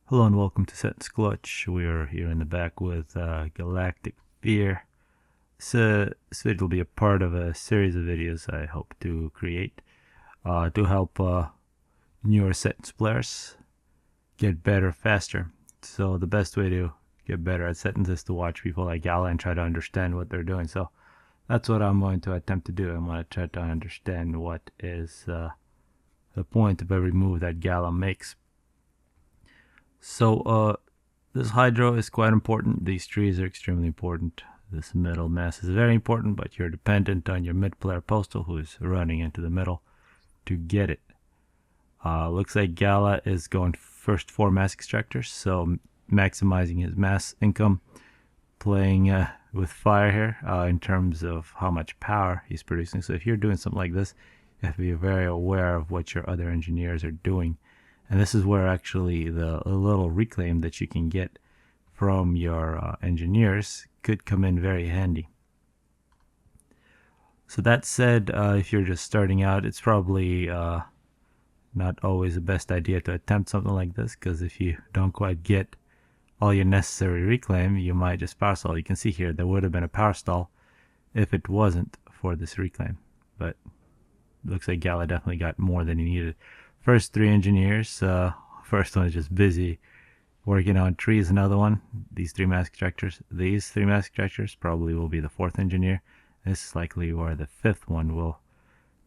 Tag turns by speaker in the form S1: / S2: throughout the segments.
S1: Hello and welcome to Seton's Clutch. We are here in the back with Galacticfear. This video will be a part of a series of videos I hope to create to help newer Seton's players get better faster. So the best way to get better at Setons is to watch people like Gala and try to understand what they're doing. So that's what I'm going to attempt to do. I'm going to try to understand what is the point of every move that Gala makes. So this hydro is quite important. These trees are extremely important. This middle mass is very important, but you're dependent on your mid player Postal, who is running into the middle to get it. Looks like Gala is going first 4 mass extractors, so maximizing his mass income, playing with fire here in terms of how much power he's producing. So if you're doing something like this, you have to be very aware of what your other engineers are doing. And this is where actually the little reclaim that you can get from your engineers could come in very handy. So that said, if you're just starting out, it's probably not always the best idea to attempt something like this, because if you don't quite get all your necessary reclaim, you might just power stall. You can see here there would have been a power stall if it wasn't for this reclaim, but it looks like Gala definitely got more than he needed. First 3 engineers, first one is just busy working on trees, another one, these 3 mass extractors. These 3 mass extractors probably will be the 4th engineer. This is likely where the 5th one will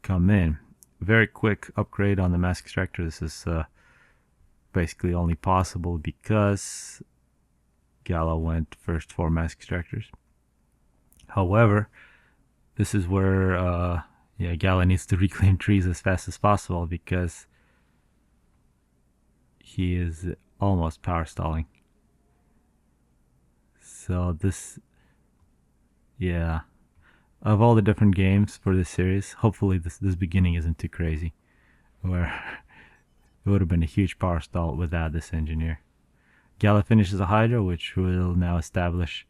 S1: come in. Very quick upgrade on the mass extractor. This is basically only possible because Gala went first 4 mass extractors. However, this is where Gala needs to reclaim trees as fast as possible because he is almost power stalling. So this, of all the different games for this series, hopefully this beginning isn't too crazy, where it would have been a huge power stall without this engineer. Gala finishes a Hydra, which will now establish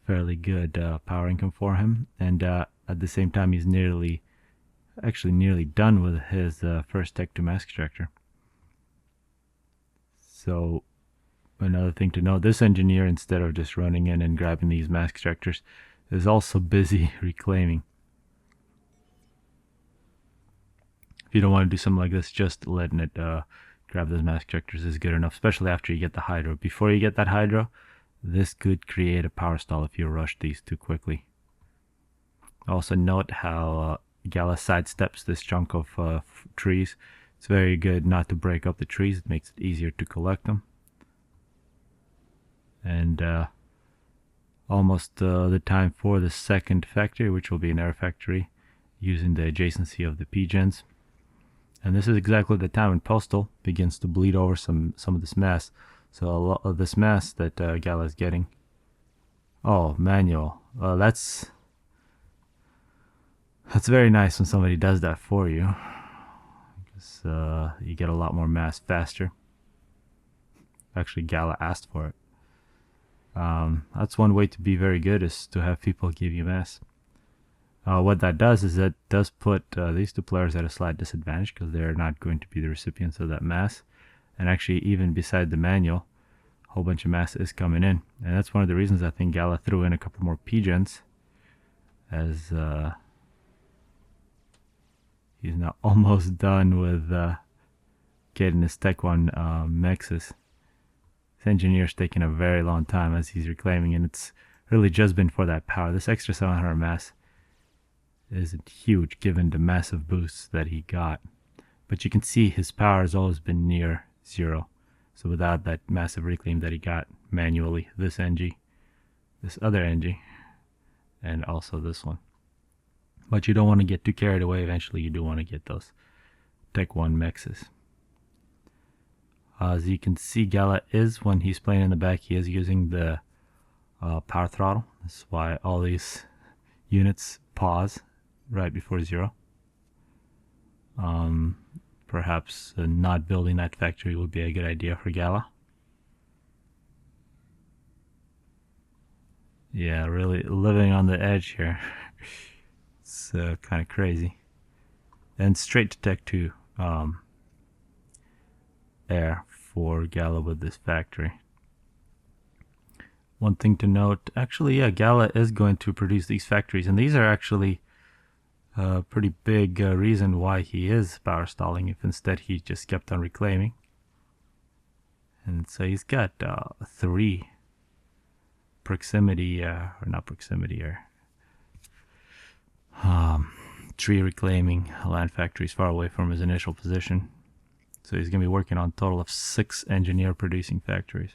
S1: fairly good power income for him, and at the same time he's nearly done with his first Tech 2 mass extractor. So another thing to note, this engineer, instead of just running in and grabbing these mass extractors, is also busy reclaiming. If you don't want to do something like this, just letting it grab those mass extractors is good enough, especially after you get the Hydro. Before you get that Hydro, this could create a power stall if you rush these too quickly. Also note how Gala sidesteps this chunk of trees. It's very good not to break up the trees. It makes it easier to collect them. And almost the time for the second factory, which will be an air factory, using the adjacency of the P-gens. And this is exactly the time when Postal begins to bleed over some of this mass. So a lot of this mass that Gala is getting. Oh, manual. That's very nice when somebody does that for you. You get a lot more mass faster. Actually, Gala asked for it. That's one way to be very good, is to have people give you mass. What that does is that does put these 2 players at a slight disadvantage, because they're not going to be the recipients of that mass. And actually, even beside the manual, a whole bunch of mass is coming in. And that's one of the reasons I think Gala threw in a couple more P-gens, as he's now almost done with getting his Tech 1 mexes. This engineer's taking a very long time as he's reclaiming, and it's really just been for that power. This extra 700 mass isn't huge given the massive boosts that he got. But you can see his power has always been near 0. So without that massive reclaim that he got manually, this NG, this other NG, and also this one. But you don't want to get too carried away. Eventually you do want to get those Tech 1 mexes. As you can see, Gala is, when he's playing in the back, he is using the power throttle. That's why all these units pause right before 0. Perhaps not building that factory would be a good idea for Gala. Yeah, really living on the edge here. It's kind of crazy. And straight to Tech 2 air for Gala with this factory. One thing to note, actually, yeah, Gala is going to produce these factories, and these are actually a pretty big reason why he is power stalling, if instead he just kept on reclaiming. And so he's got 3 proximity, or not proximity, or tree reclaiming land factories far away from his initial position. So he's going to be working on a total of 6 engineer producing factories.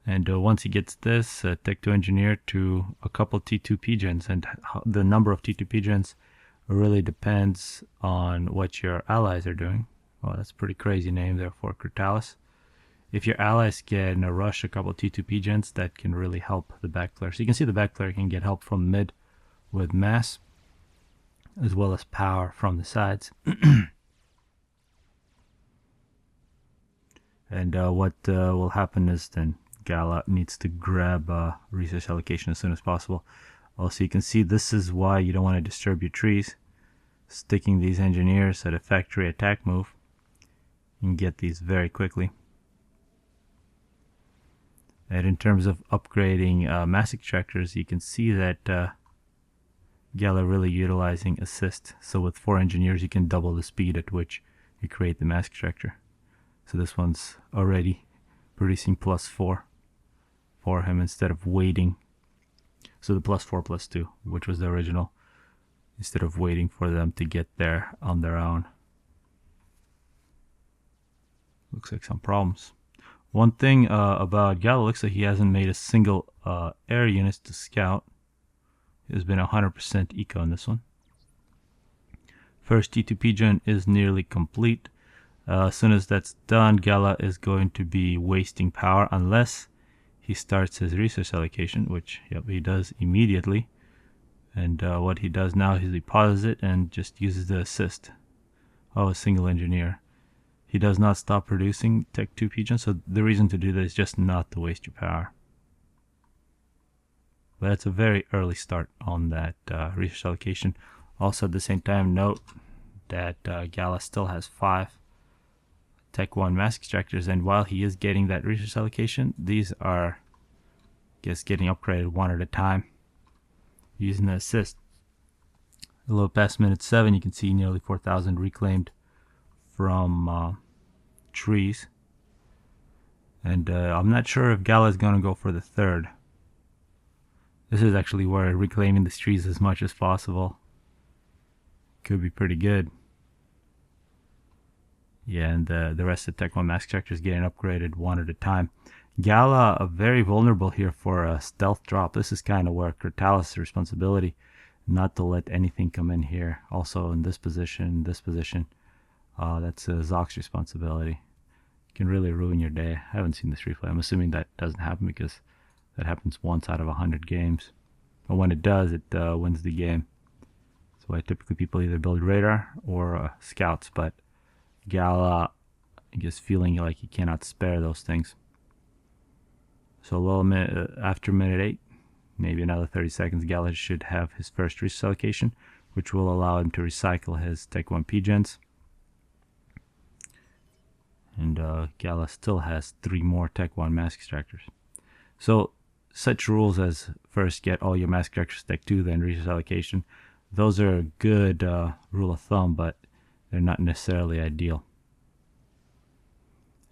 S1: And once he gets this Tech 2 engineer to a couple T2P gens, and the number of T2P gens really depends on what your allies are doing. Well, that's a pretty crazy name there for Critalis. If your allies can rush a couple T2P gens, that can really help the back player. So you can see the back player can get help from mid with mass, as well as power from the sides. And what will happen is then Gala needs to grab resource allocation as soon as possible. Also, you can see this is why you don't want to disturb your trees. Sticking these engineers at a factory attack move, you can get these very quickly. And in terms of upgrading mass extractors, you can see that Gala really utilizing assist. So with 4 engineers, you can double the speed at which you create the mass extractor. So this one's already producing +4 for him instead of waiting. So the +4/+2, which was the original, instead of waiting for them to get there on their own. Looks like some problems. One thing about Gala, looks like he hasn't made a single air unit to scout. There's been 100% eco in this one. First T2P gen is nearly complete. As soon as that's done, Gala is going to be wasting power unless he starts his resource allocation, which he does immediately. And what he does now is he pauses it and just uses the assist. Oh, a single engineer. He does not stop producing Tech 2 Pigeon, so the reason to do that is just not to waste your power. But it's a very early start on that resource allocation. Also at the same time, note that Gala still has 5 Tech 1 mass extractors, and while he is getting that resource allocation, these are just getting upgraded one at a time using the assist. A little past minute 7, you can see nearly 4,000 reclaimed from trees. And I'm not sure if Gala is going to go for the 3rd. This is actually where reclaiming the trees as much as possible could be pretty good. Yeah, and the rest of the Tech 1 mass extractors getting upgraded one at a time. Gala very vulnerable here for a stealth drop. This is kind of where Critalis' responsibility, not to let anything come in here. Also in this position, that's Zox's responsibility. Can really ruin your day. I haven't seen this replay. I'm assuming that doesn't happen because that happens once out of 100 games. But when it does, it wins the game. That's why typically people either build radar or scouts, but Gala, I guess, feeling like he cannot spare those things. So a little minute after minute 8, maybe another 30 seconds, Gala should have his first resource allocation, which will allow him to recycle his Tech 1 P-Gens. And Gala still has 3 more Tech 1 mass extractors. So such rules as first get all your mass extractors Tech 2, then resource allocation, those are a good rule of thumb, but they're not necessarily ideal.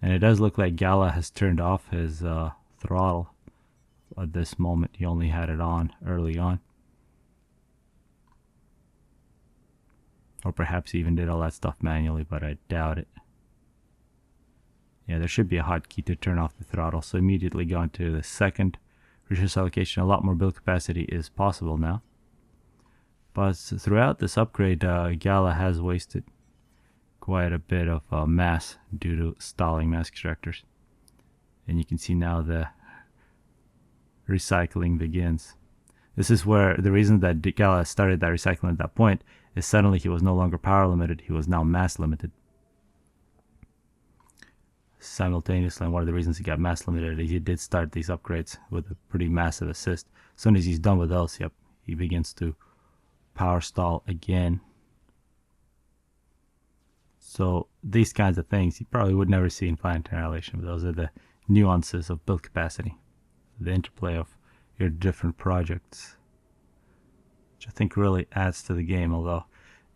S1: And it does look like Gala has turned off his throttle at this moment. He only had it on early on. Or perhaps he even did all that stuff manually, but I doubt it. Yeah, there should be a hotkey to turn off the throttle. So immediately go into the second resource allocation. A lot more build capacity is possible now. But throughout this upgrade, Gala has wasted quite a bit of mass due to stalling mass extractors. And you can see now the recycling begins. This is where the reason that Gala started that recycling at that point is suddenly he was no longer power limited, he was now mass limited. Simultaneously, and one of the reasons he got mass limited is he did start these upgrades with a pretty massive assist. As soon as he's done with those, he begins to power stall again. So these kinds of things you probably would never see in finite annihilation. Those are the nuances of build capacity, the interplay of your different projects, which I think really adds to the game. Although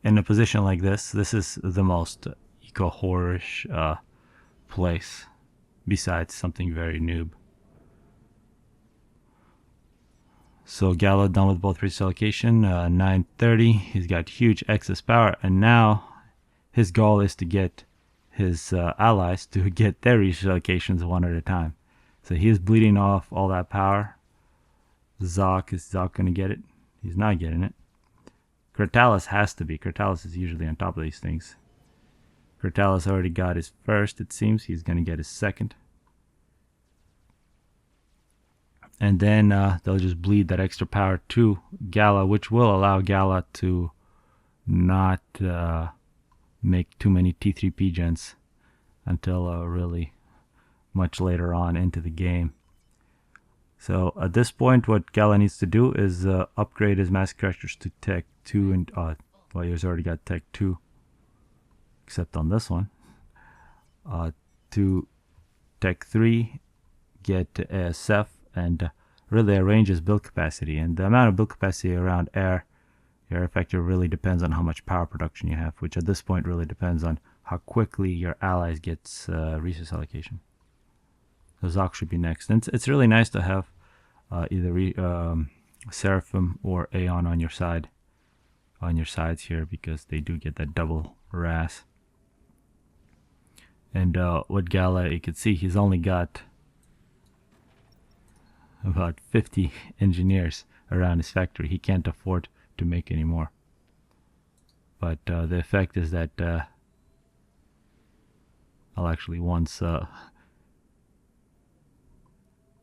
S1: in a position like this is the most eco-horrorish place, besides something very noob. So Gala done with both resource allocation, 930. He's got huge excess power, and now his goal is to get his allies to get their resource allocations one at a time. So he is bleeding off all that power. Zoc, is Zoc going to get it? He's not getting it. Cratalis has to be. Cratalis is usually on top of these things. Cratalis already got his first, it seems. He's going to get his second. And then they'll just bleed that extra power to Gala, which will allow Gala to not make too many T3P gens until really much later on into the game. So at this point, what Gala needs to do is upgrade his mass characters to Tech 2, and well, he's already got Tech 2, except on this one. To Tech 3, get ASF, and really arrange his build capacity. And the amount of build capacity around air effector really depends on how much power production you have, which at this point really depends on how quickly your allies gets resource allocation. So Zoc should be next. And it's really nice to have either Seraphim or Aeon on your side, on your sides here, because they do get that double RAS. And with Gala, you can see he's only got about 50 engineers around his factory. He can't afford to make any more. But the effect is that I'll actually once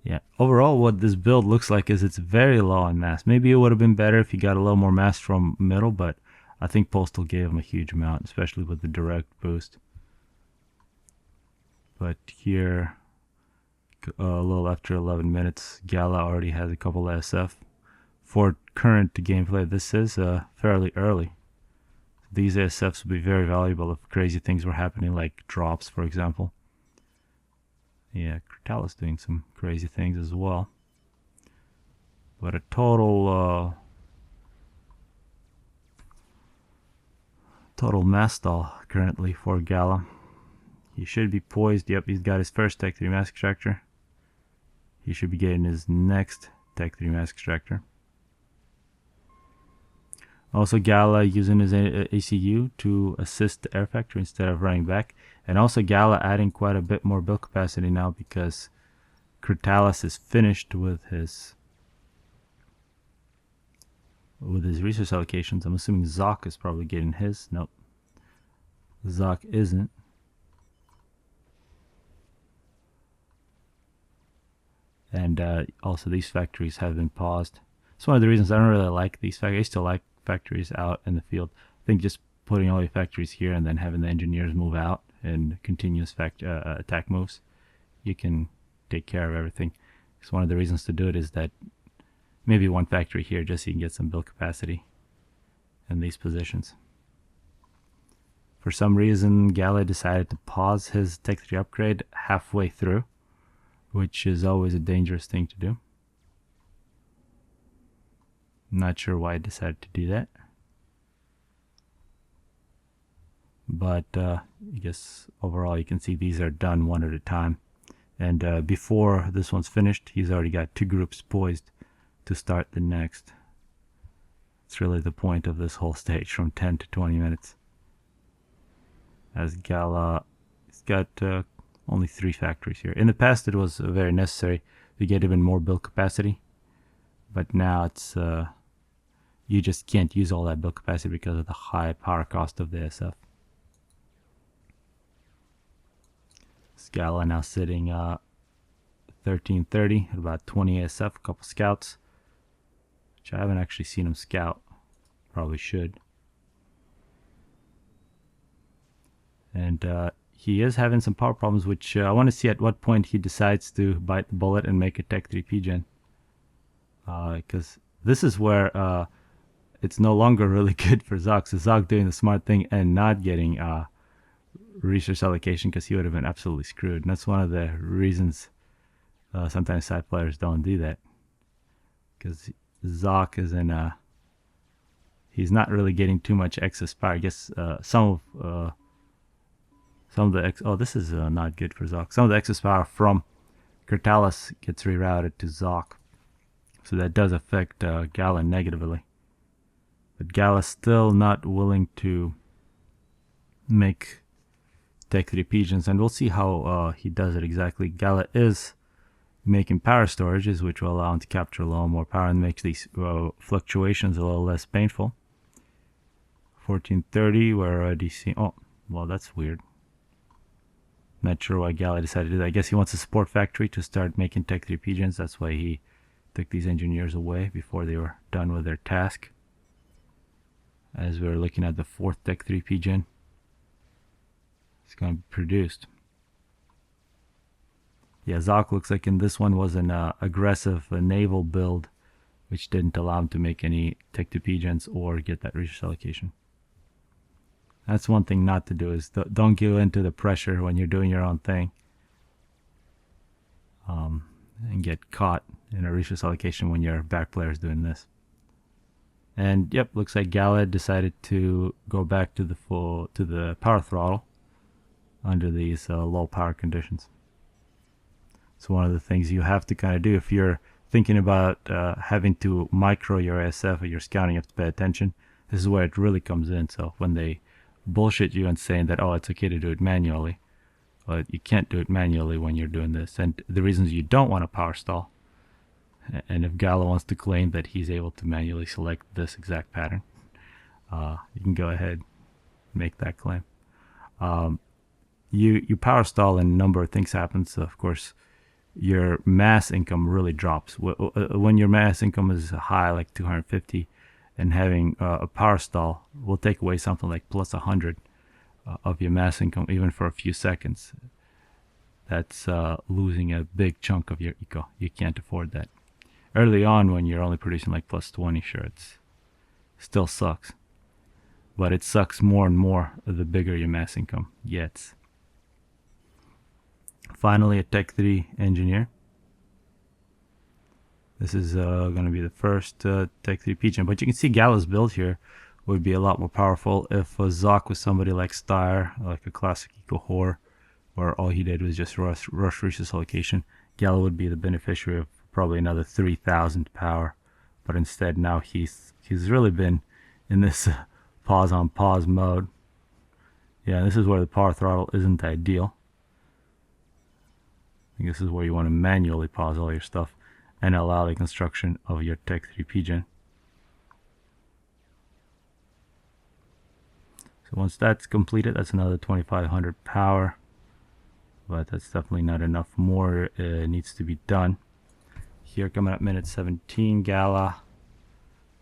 S1: yeah, overall what this build looks like is it's very low on mass. Maybe it would have been better if you got a little more mass from middle, but I think Postal gave him a huge amount, especially with the direct boost. But here, a little after 11 minutes, Gala already has a couple SF. For current gameplay, this is fairly early. These ASFs will be very valuable if crazy things were happening, like drops, for example. Yeah, Cratalis doing some crazy things as well. But a total mass stall currently for Gala. He should be poised. Yep, he's got his first Tech 3 mass extractor. He should be getting his next Tech 3 mass extractor. Also, Gala using his ACU to assist the air factor instead of running back. And also Gala adding quite a bit more build capacity now because Cratalis is finished with his resource allocations. I'm assuming Zoc is probably getting his. Nope. Zoc isn't. And also these factories have been paused. It's one of the reasons I don't really like these factories. I still like factories out in the field. I think just putting all your factories here and then having the engineers move out and continuous attack moves, you can take care of everything. So one of the reasons to do it is that maybe one factory here just so you can get some build capacity in these positions. For some reason, Gala decided to pause his Tech 3 upgrade halfway through, which is always a dangerous thing to do. I'm not sure why I decided to do that. But I guess overall you can see these are done one at a time. And before this one's finished, he's already got 2 groups poised to start the next. It's really the point of this whole stage from 10 to 20 minutes. As Gala, he's got only 3 factories here. In the past it was very necessary to get even more build capacity. But now it's you just can't use all that build capacity because of the high power cost of the SF. Gala now sitting 1330 at about 20 SF, a couple scouts, which I haven't actually seen him scout. Probably should. And he is having some power problems, which I want to see at what point he decides to bite the bullet and make a Tech 3P gen. Because this is where it's no longer really good for Zoc. So Zoc doing the smart thing and not getting resource allocation, because he would have been absolutely screwed. And that's one of the reasons sometimes side players don't do that, because Zoc is in a, he's not really getting too much excess power. I guess some of the oh, this is not good for Zoc. Some of the excess power from Kurtalis gets rerouted to Zoc, so that does affect Gala negatively. But Gala's still not willing to make Tech 3 pigeons, and we'll see how he does it exactly. Gala is making power storages, which will allow him to capture a little more power and make these fluctuations a little less painful. 1430, we're already seeing, oh, well, that's weird. Not sure why Gala decided to do that. I guess he wants a support factory to start making Tech 3 pigeons. That's why he took these engineers away before they were done with their task. As we're looking at the 4th Tech 3 pigeon, it's going to be produced. Yeah, Zoc looks like in this one was an aggressive naval build, which didn't allow him to make any Tech 2 pigeons or get that resource allocation. That's one thing not to do, is don't give in to the pressure when you're doing your own thing, and get caught in a resource allocation when your back player is doing this. And yep, looks like Gala decided to go back to the power throttle under these low power conditions. So one of the things you have to kind of do if you're thinking about having to micro your ASF or your scouting, you have to pay attention. This is where it really comes in. So when they bullshit you and saying that, oh, it's okay to do it manually, well, you can't do it manually when you're doing this. And the reasons you don't want to power stall, and if Gala wants to claim that he's able to manually select this exact pattern, you can go ahead and make that claim. You power stall and a number of things happen. So of course your mass income really drops. When your mass income is high, like 250, and having a power stall will take away something like plus 100 of your mass income, even for a few seconds. That's losing a big chunk of your eco. You can't afford that. Early on, when you're only producing like plus 20, sure, it still sucks. But it sucks more and more the bigger your mass income gets. Finally, a Tech 3 engineer. This is going to be the first Tech 3 pigeon. But you can see Gala's build here would be a lot more powerful if Zoc was somebody like Styre, like a classic eco whore, where all he did was just rush resource allocation. Gala would be the beneficiary of probably another 3,000 power. But instead now he's really been in this pause on pause mode. Yeah, this is where the power throttle isn't ideal. I think this is where you want to manually pause all your stuff and allow the construction of your Tech 3 pigeon. So once that's completed, that's another 2,500 power, but that's definitely not enough. More needs to be done. Here, coming up minute 17, Gala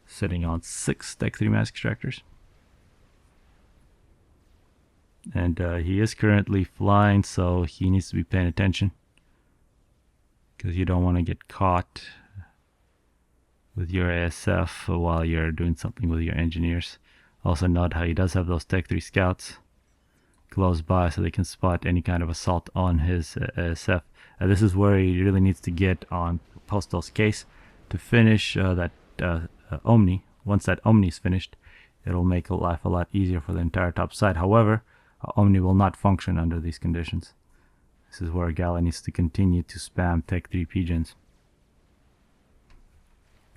S1: sitting on 6 Tech 3 mass extractors. And he is currently flying, so he needs to be paying attention, because you don't want to get caught with your ASF while you're doing something with your engineers. Also note how he does have those Tech 3 scouts close by, so they can spot any kind of assault on his ASF. This is where he really needs to get on Postal's case to finish that Omni. Once that Omni is finished, it'll make life a lot easier for the entire top side. However, Omni will not function under these conditions. This is where Gala needs to continue to spam Tech 3 pigeons.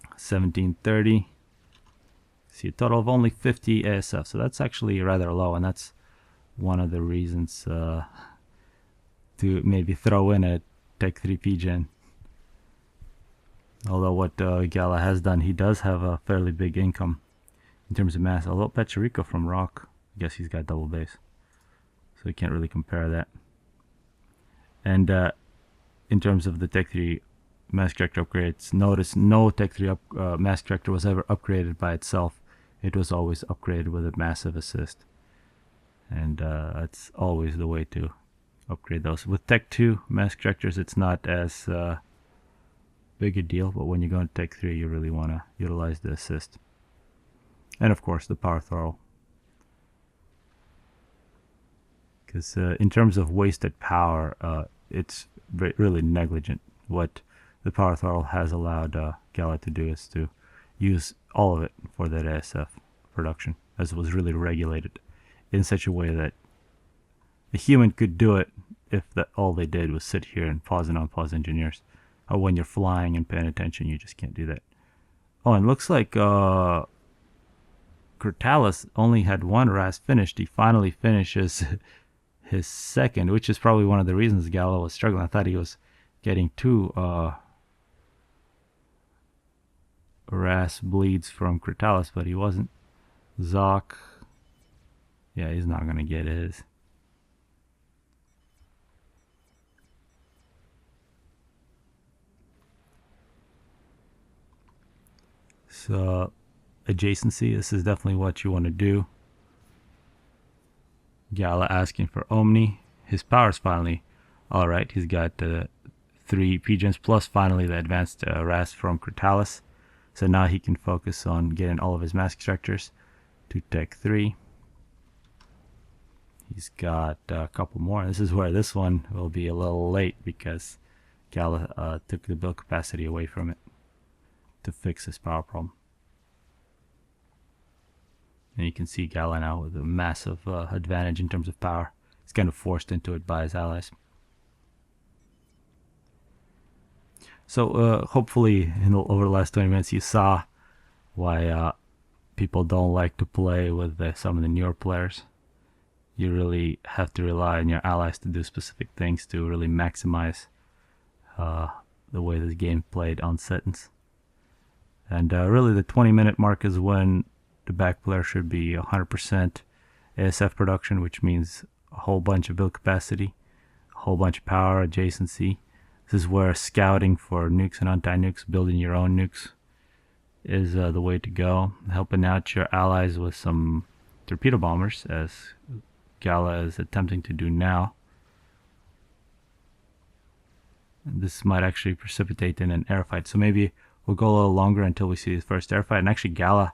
S1: 1730. See a total of only 50 ASF, so that's actually rather low, and that's one of the reasons to maybe throw in a Tech 3 pigeon. Although what Gala has done, he does have a fairly big income in terms of mass. Although Pecherico from Rock, I guess he's got double base, so you can't really compare that. And in terms of the Tech 3 mass extractor upgrades, notice no Tech 3 mass extractor was ever upgraded by itself. It was always upgraded with a massive assist. And that's always the way to upgrade those. With Tech 2 mass extractors, it's not as big a deal, but when you go into Tech 3, you really want to utilize the assist. And of course, the power throttle. Because in terms of wasted power, it's really negligent. What the power throttle has allowed Gala to do is to use all of it for that ASF production, as it was really regulated in such a way that a human could do it if all they did was sit here and pause and unpause engineers. When you're flying and paying attention, you just can't do that. Oh, and looks like Critalis only had one RAS finished. He finally finishes his second, which is probably one of the reasons Gala was struggling. I thought he was getting two RAS bleeds from Critalis, but he wasn't. Zoc, yeah, he's not going to get his. So, adjacency, this is definitely what you want to do. Gala asking for Omni. His power's finally alright. He's got 3 PGens plus finally the advanced RAS from Critalis. So now he can focus on getting all of his mask structures to Tech 3. He's got a couple more. This is where this one will be a little late because Gala took the build capacity away from it to fix his power problem. And you can see Gala now with a massive advantage in terms of power. He's kind of forced into it by his allies. So hopefully over the last 20 minutes you saw why people don't like to play with some of the newer players. You really have to rely on your allies to do specific things to really maximize the way this game played on Setons. And really the 20-minute mark is when the back player should be 100% ASF production, which means a whole bunch of build capacity, a whole bunch of power, adjacency. This is where scouting for nukes and anti-nukes, building your own nukes, is the way to go. Helping out your allies with some torpedo bombers, as Gala is attempting to do now. This might actually precipitate in an airfight, so maybe we'll go a little longer until we see the first airfight. And actually Gala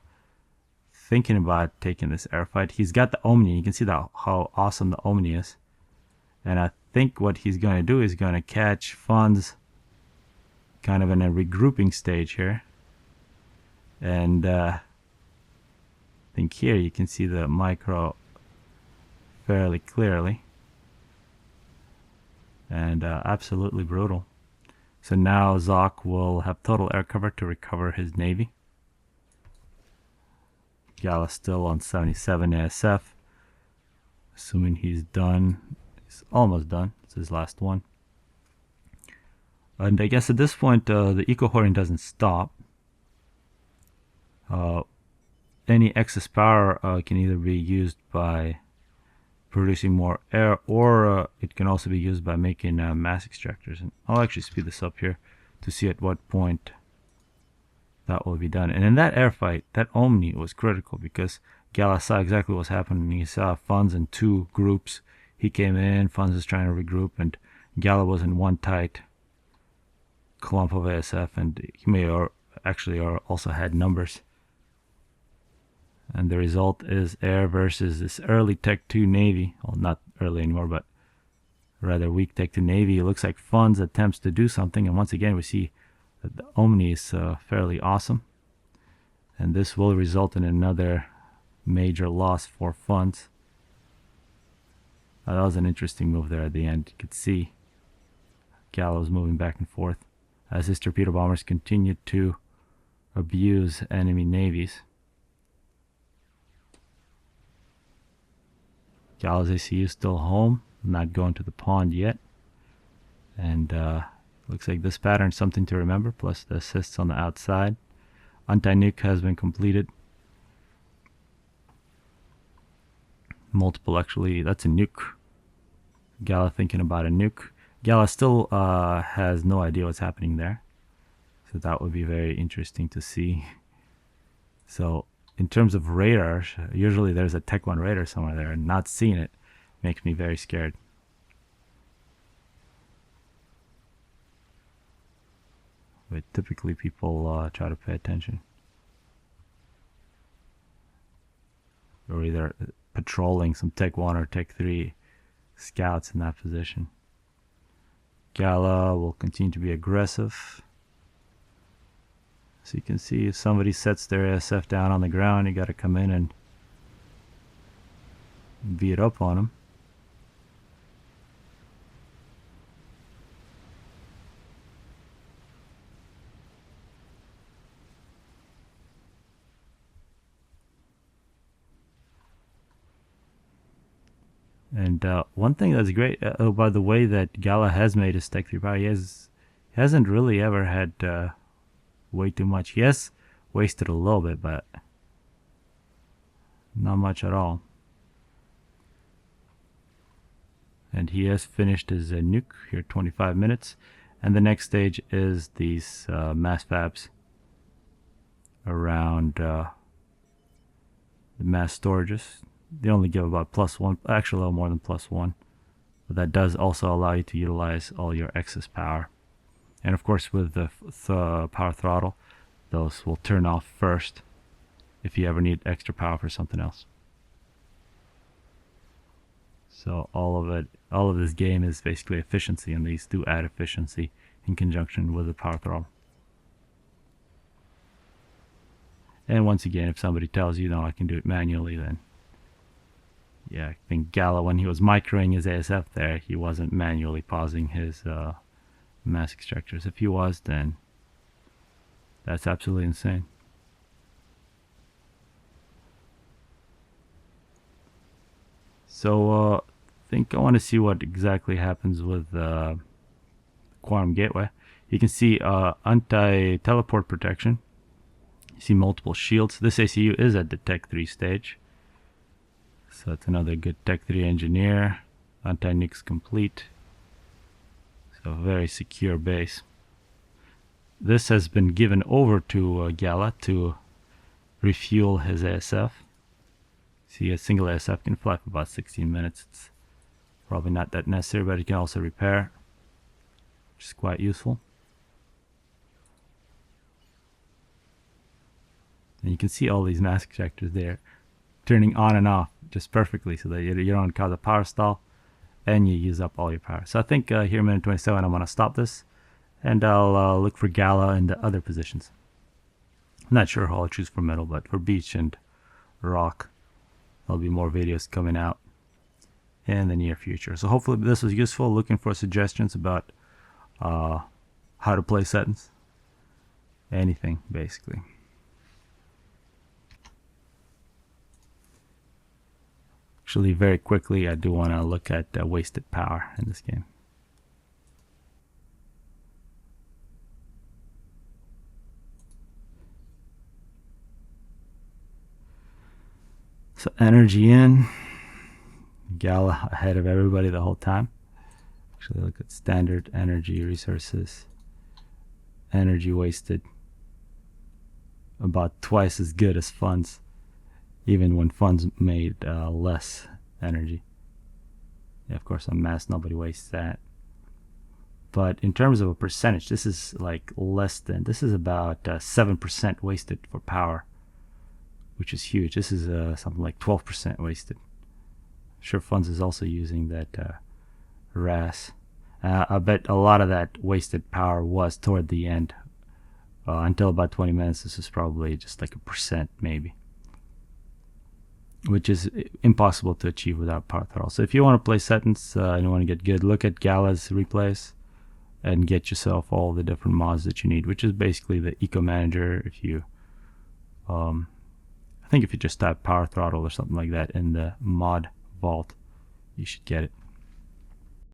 S1: thinking about taking this airfight. He's got the Omni. You can see how awesome the Omni is. And I think what he's going to do is going to catch funds kind of in a regrouping stage here. And I think here you can see the micro fairly clearly. And absolutely brutal. So now Zoc will have total air cover to recover his navy. Gala still on 77 ASF. Assuming he's done. He's almost done. It's his last one. And I guess at this point the Eco-Horian doesn't stop. Any excess power can either be used by producing more air, or it can also be used by making mass extractors. And I'll actually speed this up here to see at what point that will be done. And in that air fight, that Omni was critical because Gala saw exactly what's happening. He saw funds in 2 groups. He came in, funds is trying to regroup, and Gala was in one tight clump of ASF, and he may actually also had numbers. And the result is air versus this early Tech 2 Navy. Well, not early anymore, but rather weak Tech 2 Navy. It looks like funds attempts to do something, and once again we see that the Omni is fairly awesome. And this will result in another major loss for funds. That was an interesting move there at the end. You could see Gallows moving back and forth as his torpedo bombers continued to abuse enemy navies. Gallows ACU still home, not going to the pond yet. And looks like this pattern is something to remember, plus the assists on the outside. Anti-nuke has been completed. Multiple, actually, that's a nuke. Gala thinking about a nuke. Gala still has no idea what's happening there. So that would be very interesting to see. So in terms of radars, usually there's a Tech 1 radar somewhere there, and not seeing it makes me very scared. But typically people try to pay attention. Or either patrolling some Tech 1 or Tech 3 scouts in that position. Gala will continue to be aggressive. So you can see if somebody sets their ASF down on the ground, you got to come in and beat up on them. And one thing that's great about the way that Gala has made his Tech 3 power, he hasn't really ever had way too much. He has wasted a little bit, but not much at all. And he has finished his nuke here, 25 minutes. And the next stage is these mass fabs around the mass storages. They only give about +1, actually a little more than +1. But that does also allow you to utilize all your excess power. And of course with the power throttle, those will turn off first if you ever need extra power for something else. So all of this game is basically efficiency, and these do add efficiency in conjunction with the power throttle. And once again, if somebody tells you, no, I can do it manually, then yeah, I think Gala, when he was microing his ASF there, he wasn't manually pausing his mass extractors. If he was, then that's absolutely insane. So I think I want to see what exactly happens with Quantum Gateway. You can see anti-teleport protection. You see multiple shields. This ACU is at the Tech 3 stage. So that's another good Tech 3 engineer. Anti-nukes complete. So very secure base. This has been given over to Gala to refuel his ASF. See, a single ASF can fly for about 16 minutes. It's probably not that necessary, but it can also repair, which is quite useful. And you can see all these mass extractors there turning on and off just perfectly, so that you don't cause a power stall and you use up all your power. So I think here in minute 27 I'm going to stop this, and I'll look for Gala in the other positions. I'm not sure how I'll choose for middle, but for beach and rock there'll be more videos coming out in the near future. So hopefully this was useful. Looking for suggestions about how to play Setons. Anything, basically. Actually, very quickly, I do want to look at wasted power in this game. So energy in, Gala ahead of everybody the whole time. Actually, look at standard energy resources. Energy wasted about twice as good as funds, even when funds made less energy. Yeah, of course on mass nobody wastes that. But in terms of a percentage, this is like less than, this is about 7% wasted for power, which is huge. This is something like 12% wasted. I'm sure funds is also using that RAS. I bet a lot of that wasted power was toward the end. Until about 20 minutes, this is probably just like 1% maybe, which is impossible to achieve without power throttle. So if you want to play Setons and you want to get good, look at Gala's replays and get yourself all the different mods that you need, which is basically the Eco Manager. If you I think if you just type power throttle or something like that in the mod vault, you should get it.